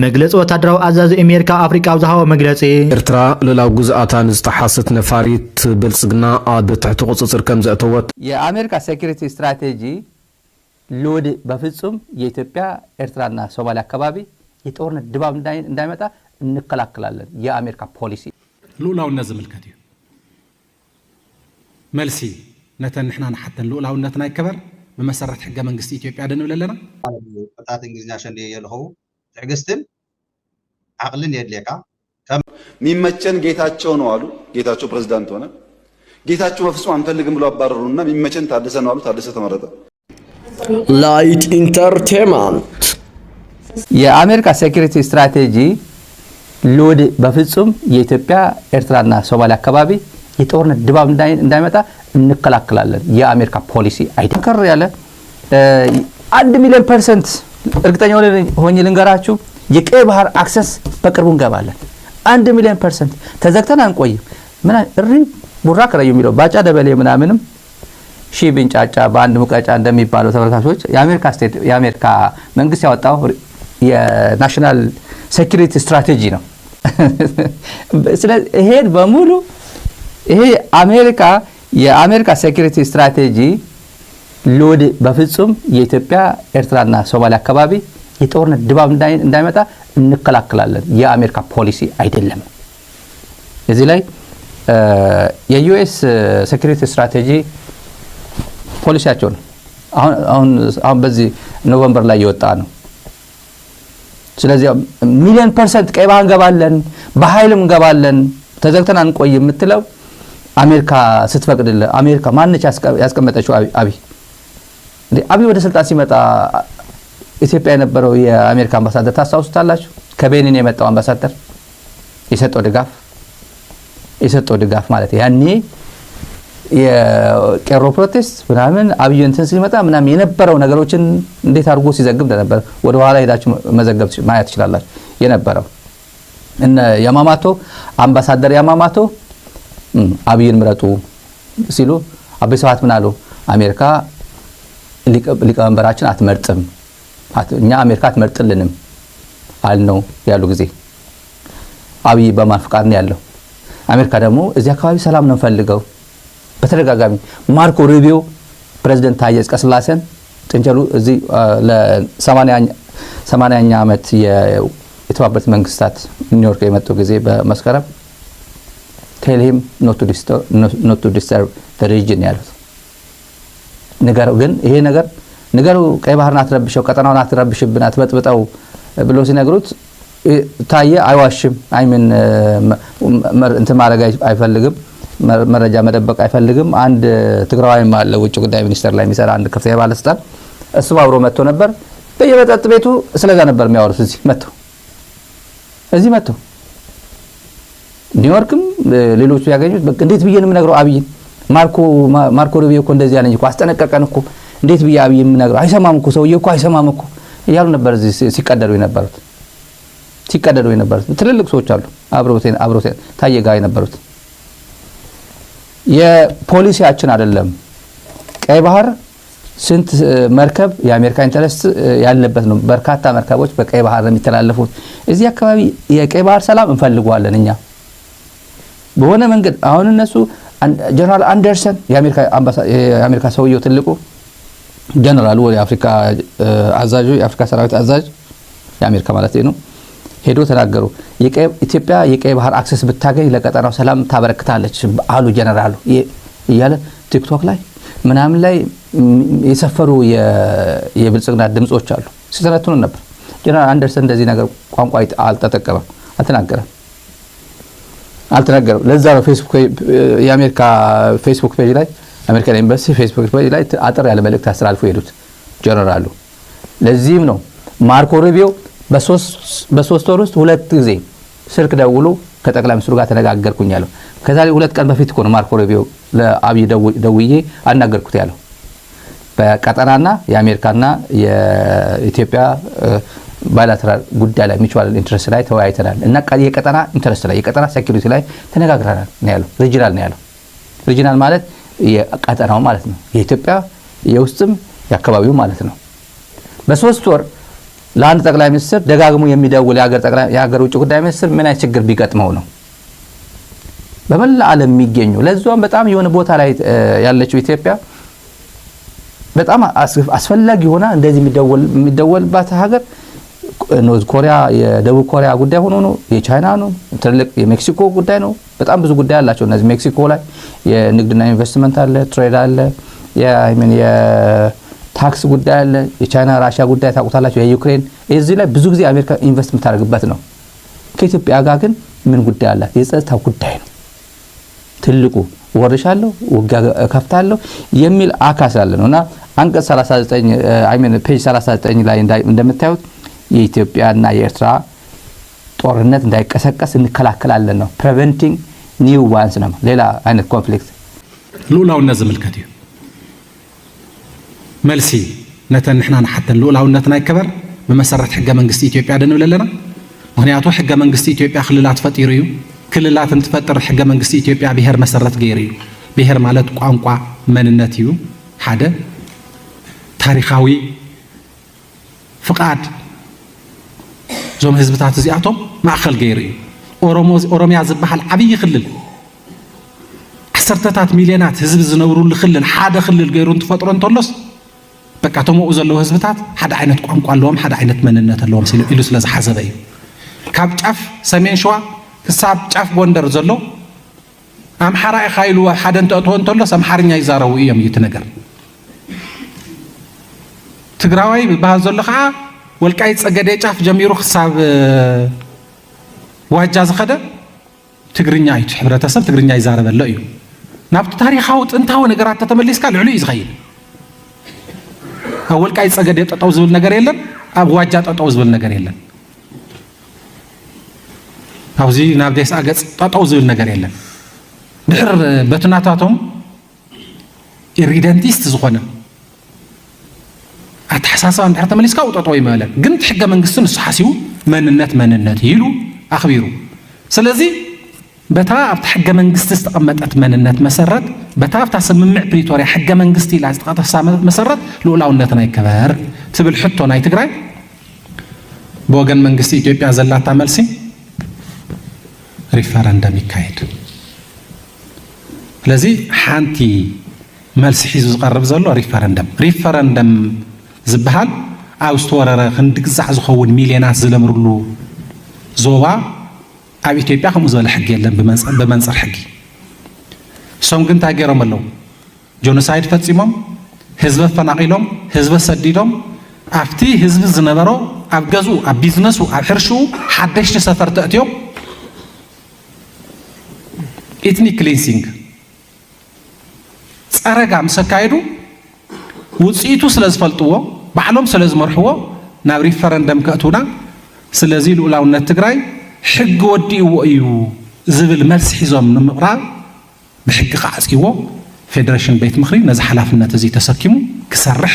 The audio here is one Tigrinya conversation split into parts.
መግለጽ ወታደራዊ አዛዥ አሜሪካ አፍሪካ ዝሃወ መግለጽ ኤርትራ ለላው ጉዝአታን ዝተሐሰት ነፋሪት ብልጽግና በትሕቲ ቁጽጽር ከም ዘእተወት የአሜሪካ ሴኩሪቲ ስትራቴጂ ሎድ በፍጹም የኢትዮጵያ ኤርትራና ሶማሊያ አካባቢ የጦርነት ድባብ እንዳይመጣ እንከላከላለን የአሜሪካ ፖሊሲ ሉላውነት ዝምልከት እዩ መልሲ ነተን ንሕና ንሓተን ሉላውነትና ይከበር በመሰረት ሕገ መንግስት ኢትዮጵያ ደንብለለና ወጣት እንግሊዝኛ ሸንዴ የለኸው ትዕግስትን አቅልን የድለካ ሚመቸን ጌታቸው ነው አሉ። ጌታቸው ፕሬዝዳንት ሆነ። ጌታቸው በፍጹም አንፈልግም ብሎ አባረሩና ሚመቸን ታደሰ ነው አሉ። ታደሰ ተመረጠ። ላይት ኢንተርቴይንመንት የአሜሪካ ሴኩሪቲ ስትራቴጂ ሎድ በፍጹም የኢትዮጵያ ኤርትራና ሶማሊያ አካባቢ የጦርነት ድባብ እንዳይመጣ እንከላከላለን የአሜሪካ ፖሊሲ አይደከር ያለ 1 ሚሊዮን % እርግጠኛ ሆኜ ልንገራችሁ የቀይ ባህር አክሰስ በቅርቡ እንገባለን 1 ሚሊዮን % ተዘግተን አንቆይም ምን እሪ ቡራ ከራዩ የሚለው ባጫ ደበሌ ምናምንም ሺ ብንጫጫ በአንድ ሙቀጫ እንደሚባለው ተመልካቾች የአሜሪካ መንግስት ያወጣው የናሽናል ሴኩሪቲ ስትራቴጂ ነው ስለዚህ ይሄ በሙሉ ይሄ የአሜሪካ ሴኩሪቲ ስትራቴጂ ሎድ በፍጹም የኢትዮጵያ ኤርትራና ሶማሊያ አካባቢ የጦርነት ድባብ እንዳይመጣ እንከላከላለን የአሜሪካ ፖሊሲ አይደለም እዚህ ላይ የዩኤስ ሴኩሪቲ ስትራቴጂ ፖሊሲያቸው ነው አሁን በዚህ ኖቬምበር ላይ የወጣ ነው ስለዚህ ሚሊዮን % ቀይ ባህር እንገባለን በኃይልም እንገባለን ተዘግተን አንቆይ የምትለው አሜሪካ ስትፈቅድለ አሜሪካ ማንነች ያስቀመጠችው አቢ ወደ ስልጣን ሲመጣ ኢትዮጵያ የነበረው የአሜሪካ አምባሳደር ታስታውሱታላችሁ ከቤኒን የመጣው አምባሳደር የሰጠው ድጋፍ ማለት ያኔ የቄሮ ፕሮቴስት ምናምን አብይ እንትን ሲመጣ ምናምን የነበረው ነገሮችን እንዴት አድርጎ ሲዘግብ ነበር ወደ ኋላ ሄዳችሁ መዘገብ ማየት ይችላልላችሁ የነበረው እነ ያማማቶ አምባሳደር ያማማቶ አብይን ምረጡ ሲሉ አብይ ሰዓት ምን አሉ አሜሪካ ሊቀመንበራችን አትመርጥም እኛ አሜሪካ አትመርጥልንም አልነው ያሉ ጊዜ አብይ በማን ፍቃድ ነው ያለው አሜሪካ ደግሞ እዚህ አካባቢ ሰላም ነው ፈልገው በተደጋጋሚ ማርኮ ሩቢዮ ፕሬዝዳንት ታዬ አጽቀሥላሴን ጥንቸሉ እዚህ ለ80ኛ ዓመት የተባበሩት መንግስታት ኒውዮርክ የመጡ ጊዜ በመስከረም tell him not to disturb the region ያሉት ነገር ግን ይሄ ነገሩ ቀይ ባህርን አትረብሽው ቀጠናውን አትረብሽብን አትበጥብጠው ብሎ ሲነግሩት ታዬ አይዋሽም አይምን እንትን ማድረግ አይፈልግም መረጃ መደበቅ አይፈልግም አንድ ትግራዋይም አለ ውጭ ጉዳይ ሚኒስተር ላይ የሚሰራ አንድ ከፍተኛ ባለስልጣን እሱ አብሮ መጥቶ ነበር በየመጠጥ ቤቱ ስለዛ ነበር የሚያወሩት እዚህ መጥቶ ኒውዮርክም ሌሎቹ ያገኙት በቃ እንዴት ብዬንም ነግረው አብይ ማርኮ ሩቢዮ እኮ እንደዚህ ያለኝ እኮ አስጠነቀቀን እኮ እንዴት ብዬ አብይም ነግረው አይሰማም እኮ ሰውዬው እኮ አይሰማም እኮ እያሉ ነበር እዚህ ሲቀደዱ የነበሩት ትልልቅ ሰዎች አሉ አብሮት ታዬ ጋር የነበሩት የፖሊሲያችን አይደለም ቀይ ባህር ስንት መርከብ የአሜሪካ ኢንተረስት ያለበት ነው በርካታ መርከቦች በቀይ ባህር የሚተላለፉት እዚህ አካባቢ የቀይ ባህር ሰላም እንፈልጋለን እኛ በሆነ መንገድ አሁን እነሱ ጀነራል አንደርሰን የአሜሪካ ሰውየው ትልቁ ጀነራሉ የአፍሪካ አዛዡ የአፍሪካ ሰራዊት አዛዥ የአሜሪካ ማለት ነው ሄዶ ተናገሩ ኢትዮጵያ የቀይ ባህር አክሰስ ብታገኝ ለቀጠናው ሰላም ታበረክታለች አሉ ጀነራሉ ይያለ ቲክቶክ ላይ ምናምን ላይ የሰፈሩ የብልጽግና ድምጾች አሉ ሲተነትኑ ነበር ጀነራል አንደርሰን እንደዚህ ነገር ቋንቋ አልተጠቀመም አልተናገረም ለዛ ነው ፌስቡክ የአሜሪካ ፌስቡክ ፔጅ ላይ አሜሪካን ኤምባሲ ፌስቡክ ፔጅ ላይ አጥር ያለ መልእክት አስተላልፎ ሄዱት ጀነራሉ ለዚህም ነው ማርኮ ሩቢዮ በሶስት ወር ውስጥ 2 ጊዜ ስልክ ደውሎ ከጠቅላይ ሚኒስትሩ ጋር ተነጋገርኩኝ ያለው ከዛሬ 2 ቀን በፊት ነው ማርኮ ሩቢዮ ለአብይ ደውዬ አናገርኩት ያለው በቀጠናና የአሜሪካና የኢትዮጵያ ባይላተራል ጉዳይ ላይ ሚቹዋል ኢንተረስት ላይ ተወያይተናል እና የቀጠና ኢንተረስት ላይ የቀጠና ሴኩሪቲ ላይ ተነጋግረናል ነው ያለው ሪጂናል ማለት የቀጠናው ማለት ነው የኢትዮጵያ የውስጥም ያከባቢው ማለት ነው በ3 ወር ለአንድ ጠቅላይ ሚኒስትር ደጋግሞ የሚደውል የሀገር ውጭ ጉዳይ ሚኒስትር ምን አይነት ችግር ቢገጥመው ነው? በመላ ዓለም የሚገኙ ለዛም በጣም የሆነ ቦታ ላይ ያለችው ኢትዮጵያ በጣም አስፈላጊ ሆና እንደዚህ የሚደወልባት ሀገር ኖርዝ ኮሪያ የደቡብ ኮሪያ ጉዳይ ሆኖ ነው፣ የቻይና ነው፣ ትልቅ የሜክሲኮ ጉዳይ ነው። በጣም ብዙ ጉዳይ አላቸው እነዚህ። ሜክሲኮ ላይ የንግድና ኢንቨስትመንት አለ፣ ትሬድ አለ፣ የታክስ ጉዳይ አለ፣ የቻይና ራሽያ ጉዳይ ታውቁታላችሁ፣ የዩክሬን። እዚህ ላይ ብዙ ጊዜ አሜሪካ ኢንቨስት የምታደርግበት ነው። ከኢትዮጵያ ጋር ግን ምን ጉዳይ አላት? የጸጥታ ጉዳይ ነው ትልቁ። ወርሻለሁ፣ ውጊያ ከፍታለሁ የሚል አካስ አለ ነውና አንቀጽ 39 ፔጅ 39 ላይ እንደምታዩት የኢትዮጵያና የኤርትራ ጦርነት እንዳይቀሰቀስ እንከላከላለን ነው። ፕሪቨንቲንግ ኒው ዋንስ ነው፣ ሌላ አይነት ኮንፍሊክት ሉላውነት ዝምልከት እዩ መልሲ ነተን ንሕና ንሓተን ሉላውነትና ይከበር ብመሰረት ሕገ መንግስቲ ኢትዮጵያ ድንብል ኣለና። ምክንያቱ ሕገ መንግስቲ ኢትዮጵያ ክልላት ፈጢሩ እዩ። ክልላት እንትፈጥር ሕገ መንግስቲ ኢትዮጵያ ብሔር መሰረት ገይሩ እዩ። ብሔር ማለት ቋንቋ መንነት እዩ። ሓደ ታሪኻዊ ፍቃድ ዞም ህዝብታት እዚኣቶም ማእኸል ገይሩ እዩ። ኦሮሚያ ዝበሃል ዓብይ ክልል ዓሰርተታት ሚልዮናት ህዝቢ ዝነብሩሉ ክልል ሓደ ክልል ገይሩ እንትፈጥሮ እንተሎስ በቃ ተምኡ ዘለዉ ህዝብታት ሓደ ዓይነት ቋንቋ ኣለዎም፣ ሓደ ዓይነት መንነት ኣለዎም ኢሉ ስለ ዝሓሰበ እዩ። ካብ ጫፍ ሰሜን ሸዋ ክሳብ ጫፍ ጎንደር ዘሎ ኣምሓራ ኢኻ ኢሉ ሓደ እንተእትዎ እንተሎስ ኣምሓርኛ ይዛረቡ እዮም እዩ እቲ ነገር። ትግራዋይ ዝበሃል ዘሎ ከዓ ወልቃይት ፀገዴ ጫፍ ጀሚሩ ክሳብ ዋጃ ዝኸደ ትግርኛ እዩ፣ ሕብረተሰብ ትግርኛ ይዛረበሎ እዩ። ናብቲ ታሪኻዊ ጥንታዊ ነገራት ተተመሊስካ ልዕሉ እዩ ዝኸይድ። ኣብ ወልቃይት ፀገዴ ጠጠው ዝብል ነገር የለን፣ ኣብ ዋጃ ጠጠው ዝብል ነገር የለን፣ ኣብዚ ናብ ደስ ኣገፅ ጠጠው ዝብል ነገር የለን። ድሕር በትናታቶም ኢሪደንቲስት ዝኾነ ኣተሓሳስባ እንድሕር ተመሊስካ ውጠጠው ይመለን። ግን ሕገ መንግስቲ ንሱ ሓሲቡ መንነት ኢሉ ኣኽቢሩ። ስለዚ በታ ኣብቲ ሕገ መንግስቲ ዝተቐመጠት መንነት መሰረት በታ ኣብታ ስምምዕ ፕሪቶርያ ሕገ መንግስቲ ኢላ ዝተቐተሳ መሰረት ልኡላውነትና ይከበር ትብል ሕቶ ናይ ትግራይ ብወገን መንግስቲ ኢትዮጵያ ዘላታ መልሲ ሪፈረንደም ይካየድ። ስለዚ ሓንቲ መልሲ ሒዙ ዝቐርብ ዘሎ ሪፈረንደም ዝበሃል ኣብ ዝተወረረ ክንድግዛዕ ዝኸውን ሚልዮናት ዝለምርሉ ዞባ ኣብ ኢትዮጵያ ከምኡ ዝበለ ሕጊ የለን ብመንፅር ሕጊ። እሶም ግን እንታይ ገይሮም ኣለዉ? ጆኖሳይድ ፈፂሞም ህዝቢ ኣፈናቂሎም ህዝቢ ሰዲዶም ኣብቲ ህዝቢ ዝነበሮ ኣብ ገዝኡ ኣብ ቢዝነሱ ኣብ ሕርሽኡ ሓደሽቲ ሰፈርቲ እትዮም ኢትኒክ ክሊንሲንግ ፀረጋ ምስ ኣካየዱ ውፅኢቱ ስለ ዝፈልጥዎ ባዕሎም ስለ ዝመርሕዎ ናብ ሪፈረንደም ከእትውና ስለዚ ልኡላውነት ትግራይ ሕጊ ወዲእዎ እዩ ዝብል መልሲ ሒዞም ንምቕራብ ብሕጊ ኸዓፅይዎ ፌደሬሽን ቤት ምኽሪ ነዚ ሓላፍነት እዚ ተሰኪሙ ክሰርሕ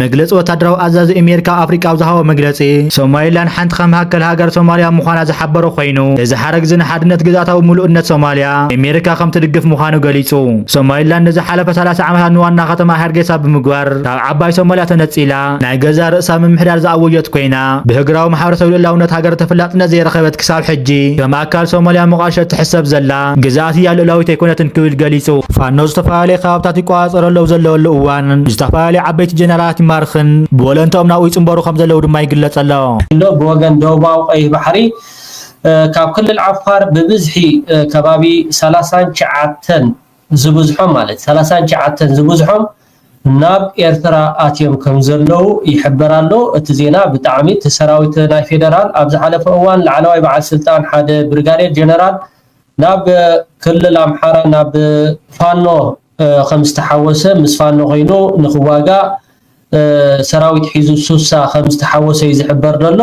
መግለፂ ወታደራዊ ኣዛዚ ኣሜሪካ ኣፍሪቃዊ ዝሃቦ መግለፂ ሶማሊላንድ ሓንቲ ካብ መካከል ሃገር ሶማልያ ምዃና ዝሓበረ ኮይኑ እዚ ሓረግ እዚ ንሓድነት ግዛታዊ ምሉእነት ሶማልያ ኣሜሪካ ከም ትድግፍ ምዃኑ ገሊጹ። ሶማሊላንድ ንዝሓለፈ 30 ዓመታት ንዋና ከተማ ሃርጌሳ ብምግባር ካብ ዓባይ ሶማልያ ተነፂላ ናይ ገዛ ርእሳ ምምሕዳር ዝኣወጀት ኮይና ብህግራዊ ማሕበረሰብ ልኡላውነት ሃገር ተፈላጥነት ዘይረኸበት ክሳብ ሕጂ ከም ኣካል ሶማልያ ሞቃዲሾ ትሕሰብ ዘላ ግዛኣት እያ ልኡላዊት ኣይኮነትን ክብል ገሊጹ። ፋኖ ዝተፈላለዩ ከባብታት ይቆፃፀረለው ዘለወሉ እዋን ዓበይቲ ጀነራላት ይማርኽን ብወለንቶም ናብኡ ይፅንበሩ ከም ዘለው ድማ ይግለጽ ኣሎ። ብወገን ደቡባዊ ቀይሕ ባሕሪ ካብ ክልል ዓፋር ብብዝሒ ከባቢ 39 ዝብዝሖም ማለት 39 ዝብዝሖም ናብ ኤርትራ ኣትዮም ከም ዘለው ይሕበር ኣሎ። እቲ ዜና ብጣዕሚ እቲ ሰራዊት ናይ ፌደራል ኣብ ዝሓለፈ እዋን ላዕለዋይ በዓል ስልጣን ሓደ ብርጋዴር ጀነራል ናብ ክልል ኣምሓራ ናብ ፋኖ ከም ዝተሓወሰ ምስ ፋኖ ኮይኑ ንኽዋጋ ሰራዊት ሒዙ ሱሳ ከም ዝተሓወሰ ዝሕበር ዘሎ።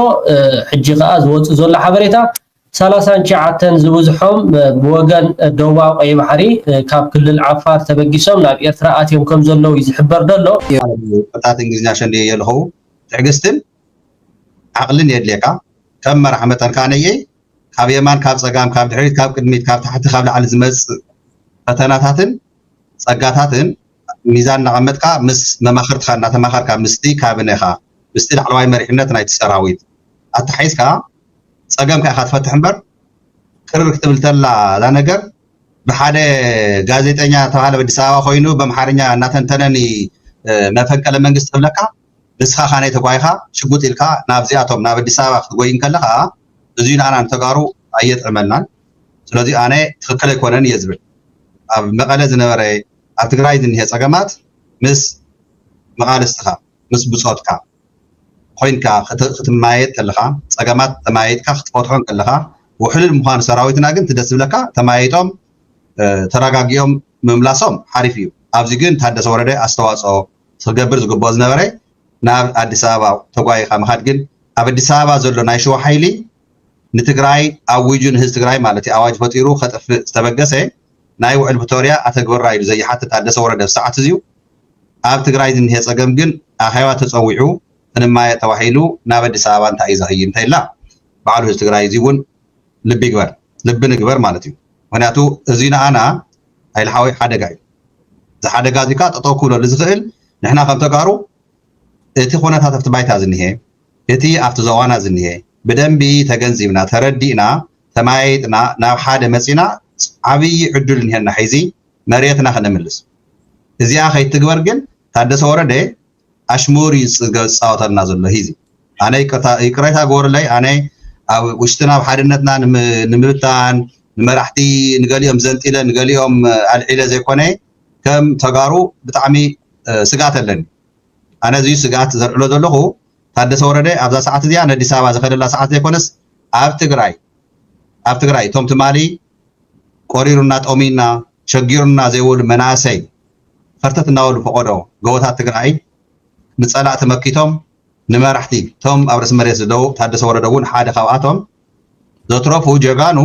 ሕጂ ከዓ ዝወፅእ ዘሎ ሓበሬታ 39 ዝብዝሖም ብወገን ደቡባዊ ቀይሕ ባሕሪ ካብ ክልል ዓፋር ተበጊሶም ናብ ኤርትራ ኣትዮም ከም ዘለው ዝሕበር ዘሎ። ወጣት እንግሊዝኛ ሸንዲየ የለኸው ትዕግስትን ዓቕልን የድልየካ ከም መራሒ መጠንካ ነየ ካብ የማን ካብ ፀጋም ካብ ድሕሪት ካብ ቅድሚት ካብ ታሕቲ ካብ ላዕሊ ዝመፅእ ፈተናታትን ፀጋታትን ميزان نقمتك مس مماخرتك نتماخرك مستي كابنها مستي العلواي مريحنة نايت السراويت أتحيسك صقمك أخذ فتح مبر كرر كتب لتلا لا نجر بحاجة جازيتنا تهلا بدي سوا خوينو بمحارنيا ناتنتنني مفكر لما نجست لك بس خانة تقايها شقوت لك نابزياتهم نابدي سوا خوين كلها زين أنا نتقارو أيد عملنا ስለዚህ ኣነ ትክክል ኣይኮነን እየ ዝብል ኣብ መቐለ ዝነበረ ኣብ ትግራይ ዝኒሄ ፀገማት ምስ መቃልስትኻ ምስ ብፆትካ ኮይንካ ክትማየጥ ከለኻ ፀገማት ተማየጥካ ክትፈትሖን ከለኻ ውሕልል ምዃኑ ሰራዊትና ግን ትደስ ዝብለካ ተማየጦም ተረጋጊኦም ምምላሶም ሓሪፍ እዩ ኣብዚ ግን ታደሰ ወረደ ኣስተዋፅኦ ክገብር ዝግብኦ ዝነበረ ናብ ኣዲስ ኣበባ ተጓይኻ ምኻድ ግን ኣብ ኣዲስ ኣበባ ዘሎ ናይ ሸዋ ሓይሊ ንትግራይ ኣውጁን ህዝቢ ትግራይ ማለት እዩ ኣዋጅ ፈጢሩ ከጥፍእ ዝተበገሰ ናይ ውዕል ፕሪቶርያ ኣተግብራ ኢሉ ዘይሓትት ታደሰ ወረደ ሰዓት እዚዩ ኣብ ትግራይ ዝኒሄ ፀገም ግን ኣኼባ ተፀዊዑ ክንማየ ተባሂሉ ናብ ኣዲስ ኣበባ እንታይ እዩ ዝኸይድ እንታይ ኢላ በዓሉ ህዝቢ ትግራይ እዚ እውን ልቢ ንግበር ማለት እዩ ምክንያቱ እዚ ንኣና ኣይልሓዊ ሓደጋ እዩ እዚ ሓደጋ እዚ ከዓ ጠጠው ክብለሉ ዝኽእል ንሕና ከም ተጋሩ እቲ ኩነታት ኣብቲ ባይታ ዝኒሄ እቲ ኣብቲ ዘዋና ዝኒሄ بدنبي تجنزينا تردينا تمايتنا ناو حدا مسينا عبي عدل هنا حيزي مريتنا خلنا ملس إذا أخي تجورجن هذا صورة ده أشموري صوت النازل هيزي أنا يكرهها جور لي أنا وشتنا بحدنتنا نمرتان نمرحتي نقوليهم زنتيلا نقوليهم العيلة زي كونه كم تجارو بتعمي سقات لنا أنا زي سقات زرلو دلهو ታደሰ ወረደ ኣብዛ ሰዓት እዚኣ ንአዲስ ኣበባ ዝኸደላ ሰዓት ዘይኮነስ ኣብ ትግራይ ቶም ትማሊ ቆሪሩና ጦሚና ሸጊሩና ዘይብሉ መናእሰይ ፈርተት እናበሉ ፈቆዶ ጎቦታት ትግራይ ንፀላእ ተመኪቶም ንመራሕቲ ቶም ኣብ ርእሲ መሬት ዘለዉ ታደሰ ወረደ እውን ሓደ ካብኣቶም ዘትረፉ ጀጋኑ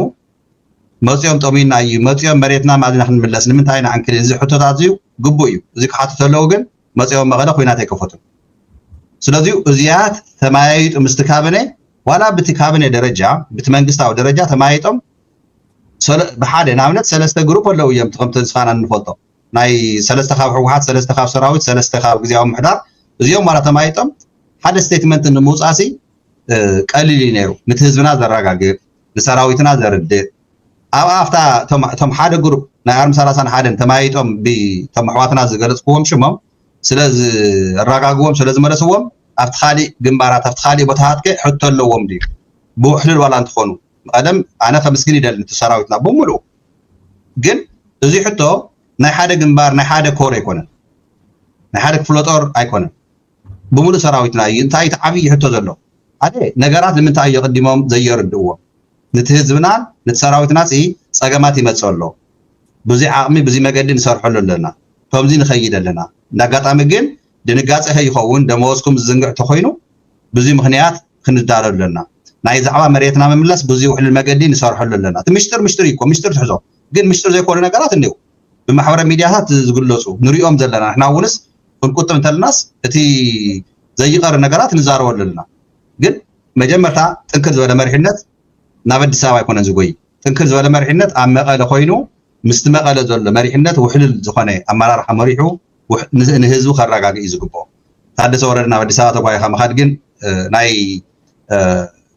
መፅኦም ጦሚና እዩ መፅኦም መሬትና ማዝና ክንምለስ ንምንታይ ንዓንክል እዚ ሕቶታት እዚዩ ግቡእ እዩ እዚ ክሓቱ ተለዉ ግን መፅኦም መቐለ ኩናት ኣይከፈቱን ስለዚህ እዚያት ተማያይጡ ምስትካብነ ዋላ ብትካብነ ደረጃ ብትመንግስታዊ ደረጃ ተማያይጦም በሓደ ናብነት ሰለስተ ግሩፕ ኣለው እዮም ከም ተስፋና እንፈልጦ ናይ ሰለስተ ካብ ሕወሓት ሰለስተ ካብ ሰራዊት ሰለስተ ካብ ግዝያዊ ምሕዳር እዚኦም ዋላ ተማያይጦም ሓደ ስቴትመንት ንምውፃሲ ቀሊል እዩ ነይሩ ነቲ ህዝብና ዘረጋግጥ ንሰራዊትና ዘርድእ ኣብ ኣፍታ ቶም ሓደ ግሩፕ ናይ ኣርሚ 31 ተማያይጦም ብቶም ኣሕዋትና ዝገለፅክዎም ሽሞም ስለዚ ኣረጋግዎም ስለዚ መለስዎም ኣብቲ ካሊእ ግንባራት ኣብቲ ካሊእ ቦታታት ከ ሕቶ ኣለዎም ድዩ ብውሕልል ዋላ እንትኾኑ ቀደም ኣነ ከምስግን ይደሊ እቲ ሰራዊትና ብምሉእ ግን እዚ ሕቶ ናይ ሓደ ግንባር ናይ ሓደ ኮር ኣይኮነን ናይ ሓደ ክፍለ ጦር ኣይኮነን ብምሉእ ሰራዊትና እዩ እንታይ እቲ ዓብዪ ሕቶ ዘሎ ሓደ ነገራት ንምንታይ እዩ ቀዲሞም ዘየርድእዎም ነቲ ህዝብና ነቲ ሰራዊትና ፀገማት ይመፅእ ኣሎ ብዙይ ዓቕሚ ብዙይ መገዲ ንሰርሐሉ ኣለና ከምዚ ንኸይድ ኣለና እንዳጋጣሚ ግን ድንጋፀ ይኸውን ደመወዝኩም ዝዝንግዕ ተኮይኑ ብዙይ ምክንያት ክንዳለሉ ኣለና ናይ ዛዕባ መሬትና ምምላስ ብዙይ ውሕልል መገዲ ንሰርሐሉ ኣለና እቲ ምሽጥር ይኮ ምሽጥር ትሕዞ ግን ምሽጥር ዘይኮኑ ነገራት እኒው ብማሕበራዊ ሚድያታት ዝግለፁ ንሪኦም ዘለና ንሕና እውንስ ክንቁጥብ እንተለናስ እቲ ዘይቀር ነገራት ንዛረበሉ ኣለና ግን መጀመርታ ጥንክር ዝበለ መሪሕነት ናብ ኣዲስ ኣበባ ኣይኮነን ዝጎይ ጥንክር ዝበለ መሪሕነት ኣብ መቐለ ኮይኑ ምስቲ መቐለ ዘሎ መሪሕነት ውሕልል ዝኾነ ኣመራርሓ መሪሑ ንህዝቡ ከረጋግእ እዩ ዝግብኦ ታደሰ ወረደ ናብ ኣዲስ ኣበባ ተጓይኻ ምኻድ ግን ናይ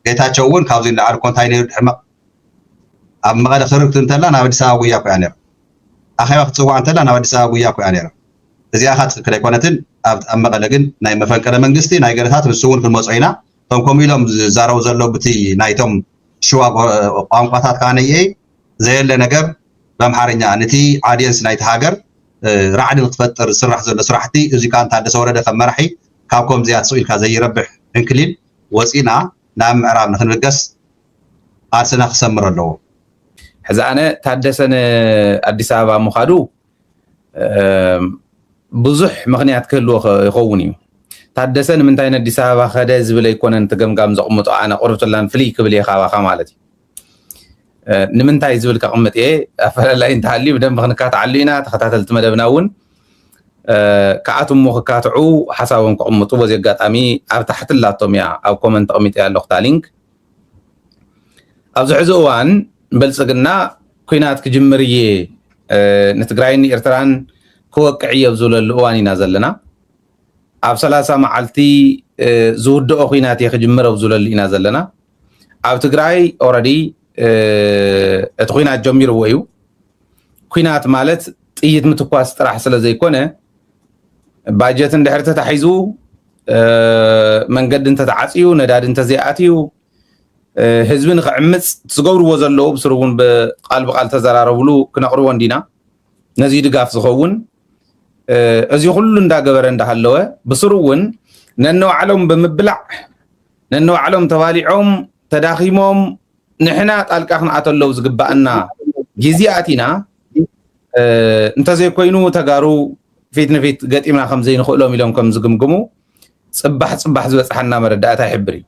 ጌታቸው እውን ካብዚ ንላዕሊ እኮ እንታይ ነይሩ ድሕሪ ኣብ መቐለ ክርክት እንተላ ናብ ኣዲስ ኣበባ ጉያ ኮያ ነይራ ኣኼባ ክትፅዋዕ እንተላ ናብ ኣዲስ ኣበባ ጉያ ኮያ ነይራ እዚኣ ካ ትክክል ኣይኮነትን ኣብ መቐለ ግን ናይ መፈንቅለ መንግስቲ ናይ ገለታት ንሱ እውን ክንመፆ ኢና እቶም ከምኡ ኢሎም ዝዛረቡ ዘሎ ብቲ ናይቶም ሽዋ ቋንቋታት ከዓ ነየ ዘየለ ነገር በአምሓርኛ ነቲ ዓድየንስ ናይቲ ሃገር ራዕዲ ክትፈጥር ዝስራሕ ዘሎ ስራሕቲ እዚ ከዓ ታደሰ ወረደ ከም መራሒ ካብ ከምዚኣ ተስኢልካ ዘይረብሕ እንክሊል ወፂና ናብ ምዕራብ ንክንብገስ ቃልስና ክሰምር ኣለዎ ሕዚ ኣነ ታደሰ ኣዲስ ኣበባ ምኻዱ ብዙሕ ምክንያት ክህልዎ ይኸውን እዩ ታደሰ ንምንታይ ኣዲስ ኣበባ ከደ ዝብል ኣይኮነን ትገምጋም ዘቕምጦ ኣነ ቁርብትላን ፍልይ ክብል እየ ካባኻ ማለት እዩ ንምንታይ ዝብል ከቕምጥ እየ ኣፈላላይ እንተሃልዩ ብደንቢ ክንካትዓሉ ኢና ተኸታተልቲ መደብና እውን ከኣቶም ክካትዑ ሓሳቦም ክቕምጡ በዚ ኣጋጣሚ ኣብ ታሕቲ ላቶም እያ ኣብ ኮመንት ተቐሚጠ ኣለኹ እታ ሊንክ ኣብዚ ሕዚ እዋን ብልፅግና ኩናት ክጅምር እየ ንትግራይን ኤርትራን كوقع يبزول الأواني نازلنا أب 30 معلتي زود أخوينات يخجمر بزول اللي نازلنا أب تقرأي أوردي أتخوينات جمير ويو خوينات مالت تيجي متقاس ترى حصل زي كونه باجت اندحرت تحيزو من قد انت تعصيو نداد انت زياتيو حزبن خعمص تزغورو زلو بسرون بقلب قال تزراربلو كنقرو وندينا نزي دغاف زخون ازي كله እንዳገበረ እንዳحلوه بسرون ننو علم بمبلع ننو علم تواليعهم تداخيمهم نحنا طالقاخنا اتلو زغبانا جزياتنا انت زي كوينو تغارو فيت نفيت قطيمنا خم زي نخلو ميلهم كم زغمغمو صباح زبصحنا مرداتا يحبري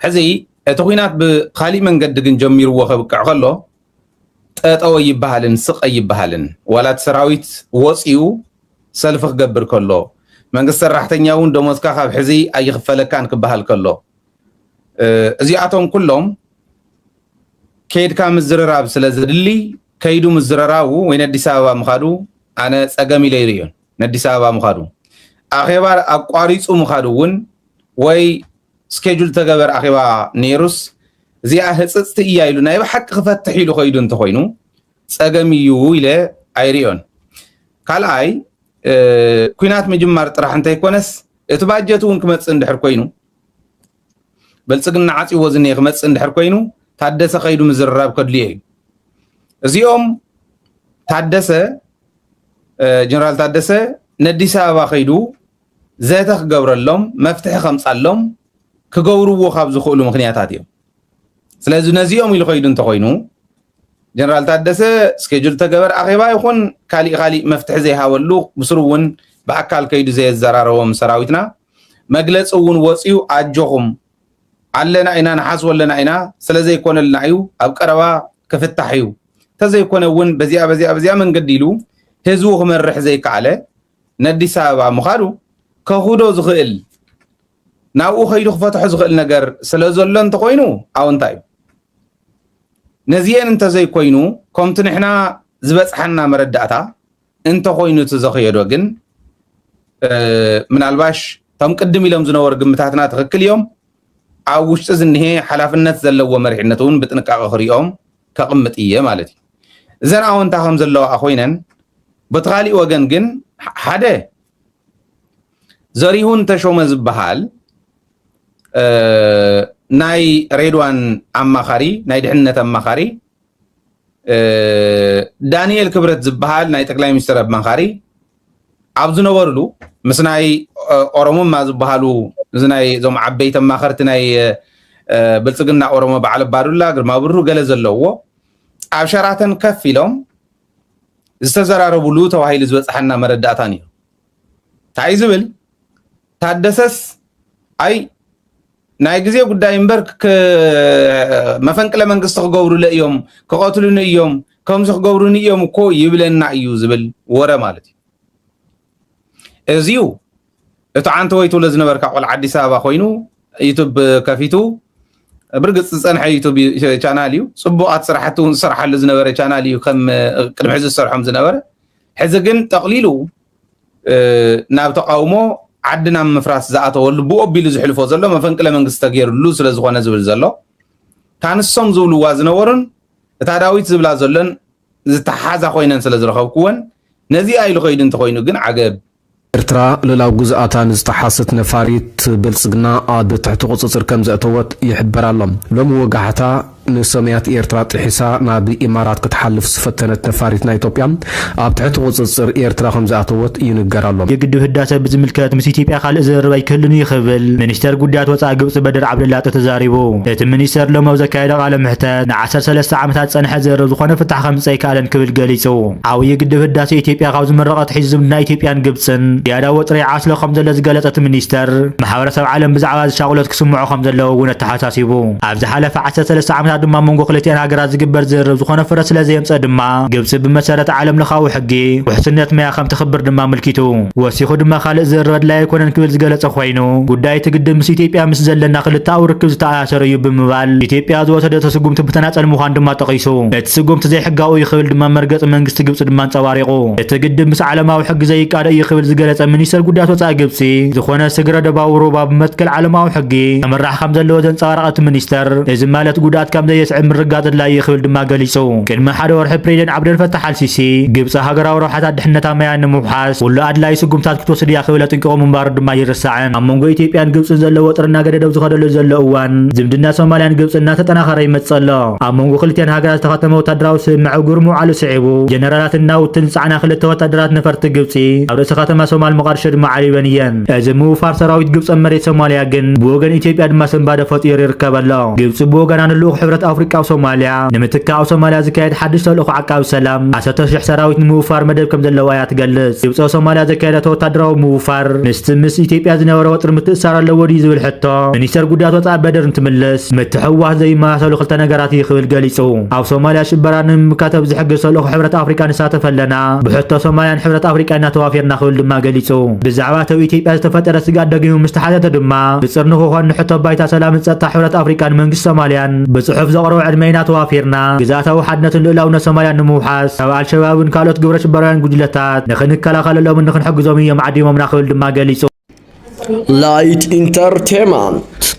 حزي اتخوينات بخالي منقد كن جميرو وخبقع خلو ططو يبحالن سق يبحالن ولا سراويت وصيو سلف خغبر كلو منغ سراحتنياون دموسكا خاب حزي اي خفلكان كبحال كلو ازياتهم كلهم كيد كام الزرراب سلازدلي كيدو مزرراو وين اديس ابابا مخادو انا صقمي ليريون نديس ابابا مخادو اخيبار اقاريصو مخادون وي سكيدول تغبر اخيبا نيروس زي هصصت ايايلو ناي بحق خفتح يلو خيدو انت خوينو صقميو الى ايريون كالاي كوينات مجمار طرح انت يكونس اتباجتون كمص اندحر كوينو بلصقنا عصي وزني كمص اندحر كوينو تادس خيدو مزرراب كدليه ازيوم تادس جنرال تادس نديس ابا خيدو زيتخ غبرلهم مفتح خمصالهم كغورو خاب زخولو مخنياتات يوم سلازو نزيوم يلو خيدو انت خوينو جنرال تادس سكيجول تغبر اخيبا يكون خالي مفتح زي هاولو بسرون باكال كيدو زي زراروم سراويتنا مغلصون وصيو اجوهم علنا اينا نحاس ولنا اينا سلازي يكون لنايو ابقربا كفتحيو تزي كونون بزيا من قديلو هزو خمرح زي كعله ندي سابا مخادو كخودو زخيل ناو خيدو فتح زخيل نجر سلازلن تخوينو او انتاي نزيان انت زي كوينو كمت نحنا زبصحنا مرداتا انت خوينو تزخيدو جن من الباش تم قدم لهم زنور قمتاتنا تخكل يوم او وشت زنه حلافنت زلو مرحنتون بتنقاق خريوم كقمت ايه مالتي زين اون تاهم زلو اخوينن بتغالي وغن جن حدا زريهون تشوم زبحال ناي ريدوان امخاري ناي دحنت امخاري دانيال كبرت زبحال ناي تقلاي مستر امخاري ابزو نورلو مسناي اورمو ما زبحالو زناي زوم عبيت امخرت ناي بلصقنا اورمو بعل بارلا غرما برو غله زلوو ابشراتن كف يلوم استزراربلو توهيل زبصحنا مرداتاني تايزبل تادسس اي ناي غزي غداي امبرك مفنقله منغست خغورو ليوم كقتلون يوم كم خغورون يوم كو يبلنا ايو زبل وره مالتي ازيو اتعنت ويتو لزنبرك قول عديس ابا خوينو يوتيوب كافيتو برغص صنح يوتيوب چاناليو صبوات صراحتون صراحه لزنبره چاناليو كم قدم حز صرحهم زنبره حز كن تقليلو ناب تقاومو عدنا مفراس زاتو لبو بيل زحلفو زلو مفنقله منغست غيرلو سلازخونه زبل زلو كانسوم زولو وازنورن تا داويت زبلا زلن زتحازا خوينن سلازرخوكون نزي ايلو خيدن تخوينو كن عجب ኤርትራ ለላው ጉዝኣታን ዝተሓሰት ነፋሪት ብልጽግና ኣብ ትሕቲ ቁጽጽር ከም ዘእተወት ይሕበር ኣሎ ሎሚ ወጋሕታ ንሰማያት ኤርትራ ጥሒሳ ናብ ኢማራት ክትሓልፍ ዝፈተነት ነፋሪት ናይ ኢትዮጵያ ኣብ ትሕቲ ቁጽጽር ኤርትራ ከም ዘእተወት ይንገር ኣሎ የግድብ ህዳሴ ብዝምልከት ምስ ኢትዮጵያ ካልእ ዝርባ ይክህልኑ ይኽብል ሚኒስተር ጉዳያት ወፃኢ ግብጽ በድር ዓብደላጤ ተዛሪቡ እቲ ሚኒስተር ሎሚ ኣብ ዘካየደ ቃለ ምሕተት ን13 ዓመታት ፀንሐ ዝርብ ዝኾነ ፍታሕ ከምፅእ ኣይከኣለን ክብል ገሊጹ ዓብዪ ግድብ ህዳሴ ኢትዮጵያ ካብ ዝመረቐት ሒዙ ናይ ኢትዮጵያን ግብጽን ያዳ ወጥሪ ዓስሎ ከም ዘሎ ዝገለጸት ሚኒስተር ማሕበረሰብ ዓለም ብዛዕባ ዝሻቅሎት ክስምዖ ከም ዘለዎ እውን ተሓሳሲቡ ኣብ ዝሓለፈ 13 ዓመታት ምክንያት ድማ መንጎ ክልቲአን ሃገራት ዝግበር ዝርብ ዝኾነ ፍረ ስለ ዘየምፀ ድማ ግብፂ ብመሰረት ዓለም ለኻዊ ሕጊ ውሕስነት መያ ከም ትኽብር ድማ ምልኪቱ ወሲኹ ድማ ካልእ ዝርብ ኣድላይ ኣይኮነን ክብል ዝገለጸ ኮይኑ ጉዳይ ትግድም ምስ ኢትዮጵያ ምስ ዘለና ክልተ ርክብ ዝተኣሳሰረ እዩ ብምባል ኢትዮጵያ ዝወሰደቶ ስጉምቲ ብተናፀል ምዃን ድማ ጠቒሱ እቲ ስጉምቲ ዘይሕጋዊ እዩ ክብል ድማ መርገፂ መንግስቲ ግብፂ ድማ አንጸባሪቑ እቲ ግድብ ምስ ዓለማዊ ሕጊ ዘይቃደ እዩ ክብል ዝገለጸ ሚኒስተር ጉዳያት ወፃኢ ግብፂ ዝኾነ ስግረ ደባው ሮባ ብመትከል ዓለማዊ ሕጊ ተመራሕ ከም ዘለዎ ዘንጸባረቐት ሚኒስተር እዚ ማለት ጉዳት ከም ዘየስዕብ ምርጋጽ ላይ እዩ ክብል ድማ ገሊጹ ቅድሚ ሓደ ወርሒ ፕሬዚደንት ዓብደልፈታሕ አልሲሲ ግብፂ ሃገራዊ ረብሓታት ድሕነታ መያ ንምውሓስ ኩሉ ኣድላይ ስጉምታት ክትወስድ እያ ክብል ኣጥንቂቖም ምንባሩ ድማ ይርስዕን ኣብ መንጎ ኢትዮጵያን ግብፅን ዘለዎ ጥርና ገደደብ ዝኸደሉ ዘሎ እዋን ዝምድና ሶማልያን ግብፅን እናተጠናኸረ ይመጽእ ኣሎ ኣብ መንጎ ክልቲአን ሃገራት ዝተኸተመ ወታደራዊ ስምምዕ ጉርሙዕ አሉ ስዒቡ ጀነራላትን ናውትን ጻዕና ክልተ ወታደራት ነፈርቲ ግብፂ ኣብ ርእሲ ከተማ ሶማል መቃርሾ ድማ ዓሪበን እየን እዚ ምውፋር ሰራዊት ግብፂ መሬት ሶማልያ ግን ብወገን ኢትዮጵያ ድማ ሰንባደ ፈጢሩ ይርከብ ኣሎ ግብፂ ብወገና ንልኡኽ ሕብረት ኣፍሪቃዊ ሶማልያ ንምትካእ ሶማልያ ዝካየድ ሓድሽ ተልእኾ ዓቃቢ ሰላም 10,000 ሰራዊት ንምውፋር መደብ ከም ዘለዋ እያ ትገልጽ ግብፂ ሶማልያ ዘካየደቶ ወታደራዊ ምውፋር ምስ ኢትዮጵያ ዝነበረ ወጥሪ ምትእሳር ኣለዎ ድዩ ዝብል ሕቶ ሚኒስተር ጉዳያት ወፃኢ በደር እንትምልስ ምትሕውዋስ ዘይመሳሰሉ ክልተ ነገራት እዩ ክብል ገሊጹ ኣብ ሶማልያ ሽበራ ንምካተብ ዝሕግዝ ተልእኾ ሕብረት ኣፍሪቃ ንሳተፍ ኣለና ብሕቶ ሶማልያን ሕብረት ኣፍሪቃ እናተዋፊርና ክብል ድማ ገሊጹ ብዛዕባ ተው ኢትዮጵያ ዝተፈጠረ ስጋት ደጊሙ ምስ ተሓተተ ድማ ብፅርኒ ክኾን ንሕቶ ባይታ ሰላምን ጸጥታ ሕብረት ኣፍሪቃን መንግስቲ ሶማልያን ብጽሑፍ ዘቕረቡ ዕድመ ኢና ተዋፊርና ግዛታዊ ሓድነትን ልዕላውነት ሶማልያ ንምውሓስ ካብ አልሸባብን ካልኦት ግብረ ሽበራውያን ጉጅለታት ንኽንከላኸለሎምን ንኽንሕግዞም እዮም ዓዲሞምና ክብል ድማ ገሊጹ ላይት ኢንተርቴይንመንት